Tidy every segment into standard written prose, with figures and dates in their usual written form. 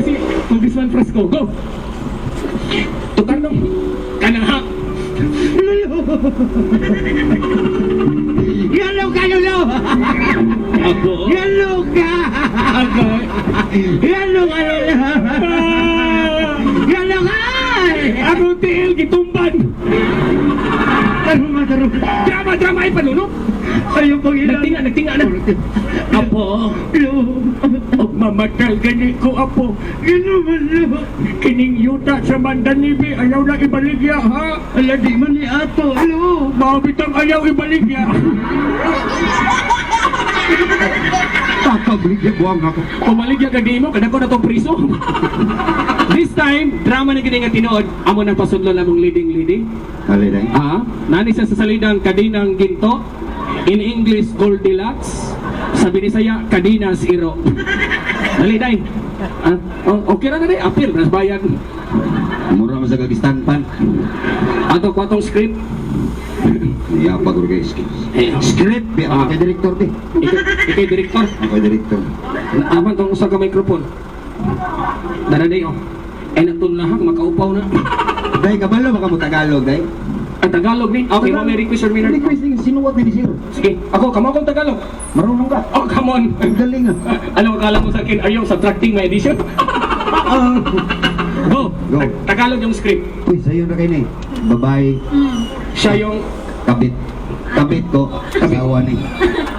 si Congressman Fresco. Go! Tutanong. Kanang ha. Yalo ka, Lolo! Ako? Yalo ka! Ako? Yalo ka, Lolo! Yalo ka! Ako tiil, gitumban! Tarong. Drama ay panunok! Ayaw pang ilang. Nagtinga na. Apo, og mamatay gani ko, Apo. Gino. Kining yuta sa Mandanibi, ayaw na ibaligya, ha? Ala, di man ni Ato. Alo. Mabitang ayaw ibaligya. Kakabligya buwang ako. Kumaligya ka di mo, kada ko na itong priso. This time, drama na gini nga tinood, amo nang pasudlo na mong leading. Haliday. Nani sa salidang Kadinang Ginto, in English Goldilocks, sa Binisaya Kadinas Iro. Dali day. Okay ra na day, apil nas bayad. Mura mo sa kagistanpan. Ato ko atong script. Yapag ko guys. Script. Ako kay director di. Ikay direktor. Ako kay director. Aman tong usa ka microphone. Dara day oh. Ay natun lahang makaupaw na. Day, kabalo baka mo Tagalog, day? Ang Tagalog ni. Okay, mo may request or minor. Request yung sinuwat ni Sir. Sige, ako kamo akong Tagalog. Marunong ka? Oh, come on. Ang galing ah. Ano akala mo sa akin? Ayaw subtracting my edition? Go. Go. Tagalog yung script. Uy, sa'yo na kayo na eh. Babae, Siya yung kabit. Kabit ko, asawa ni.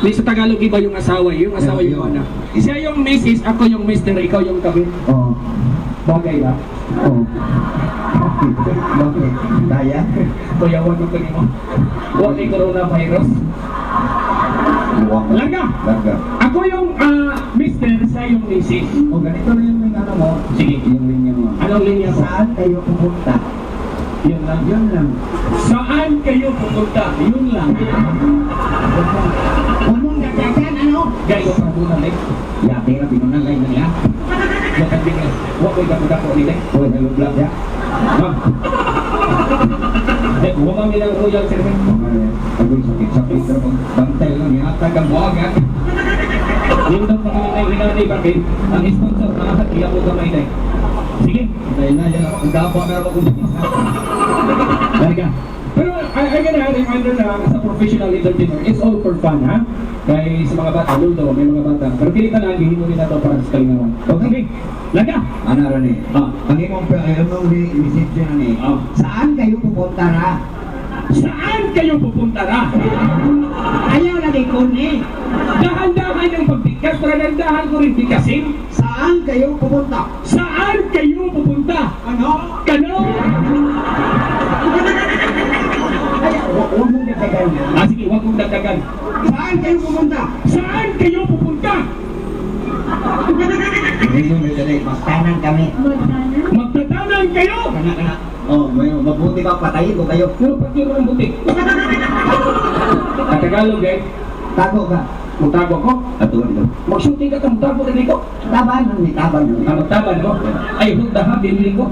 Di sa Tagalog iba yung asawa, yung asawa yung anak. Siya yung misis, ako yung mister, ikaw yung kabit. Oo. Bagay ba? Oo. Bakit? Daya? Kuyawan mo pag mo. Huwag ni coronavirus. Buwak. Laga! Laga. Ako yung mister, siya yung misis. O ganito na yung ano mo. Sige. Yung linya mo. Anong linya mo? Saan kayo pupunta? Yun lang. Yun lang. Saan kayo pupunta? Yun lang. Unong dagdagan ano? Gaya ko pang bunan eh. Yate na pinunalay na niya. Yan ang tingin. Huwag ko ikapuda ko nila. Uy, nalublag ya. Ma'am. Huwag kami ng royal service. Agoy, sakit-sakit. Pero bantay lang niya. Tagang buwagan. Yung daw mga hinanay bakit, ang sponsor, nakakatiya ko kamay na eh. Sige. Dahil na yan. Ang dapo na ako kung Balik ka. Pero I can reminder na sa professional entertainer, it's all for fun, ha? Kaya sa mga bata, luldo, may mga bata. Pero kita lang, hihinto nila ito para sa kalingawan. Okay. Laga. Ano rin eh? Ah. Ang imong reception na eh. Ah. Saan kayo pupunta na? Saan kayo pupunta na? Ayaw lagi ko ni. Dahan-dahan yung pagbigkas, para dahan ko rin bigkasin. Saan kayo pupunta? Saan kayo pupunta? Ano? Kano? Ay, huwag mong dagdagan na. Sige, huwag kong dagdagan. Saan kayo pupunta? Saan kayo pupunta? Hindi mo dali, mas kanan kami. Magtatanan kayo? Kana. Oh, mabuti ba patayin ko kayo? Pero pati mo ng butik. Tagalog eh. Tago ka. Mutago ko. Atuan ko. Mag-shooting ka ka, mutago na ko. Taban, may taban. Magtaban ko. Ay, hugdahan, binili ko.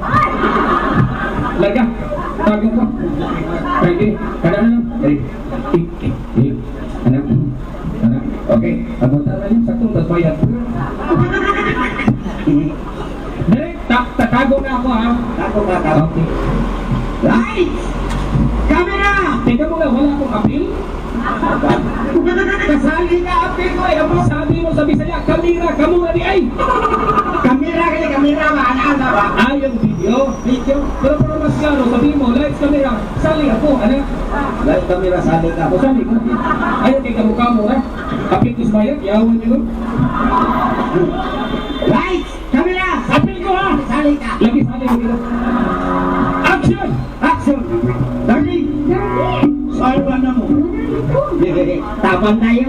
Laga. Tago ko. Ready? Kada na lang. Ready? Anak. Okay. Pagpunta yun, saktong tatbayan. Direct, tatago na ako ha. Tago ka, tago. Okay. Lights! Camera! Tingnan mo nga, wala akong appeal. Kasali ka, apil ko eh. Sabi mo sa Bisaya, kamera, kamo nga di ay. Kamera ka kamera ba? Ano ba? Yung video. Pero mas klaro, sabi mo, lights, camera, sali ako, ano? Light camera, sali ka. Ako sali ko. Ayaw kay kamukha mo ha. Apil ko sa bayag, yawan nyo. Lights! Camera! Apil ko ha. Sali ka. Lagi sali ko dito. Action! Action! Darling! Saan ba na mo? Taban tayo.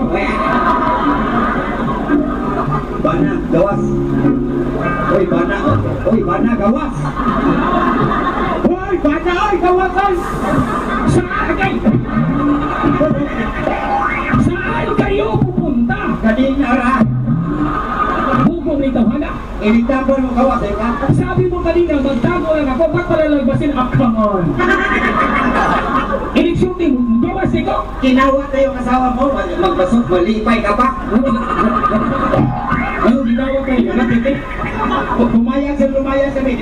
Bana, gawas. Oy, bana. Oy, bana, gawas. Hoy, bata, oy, kawasan! Saan kayo? Saan kayo pupunta? Kanina ra. Bugong nito, hana? Initabon mo gawas, eh ka? Sabi mo kanina, magtago lang ako, ba't pala lagbasin? Ah, come on! Inig-shooting, gawas ko? Kinawat na yung asawa mo. Magbasok, malipay ka pa. Ano, ginawa kayo? Pumayag sa lumaya sa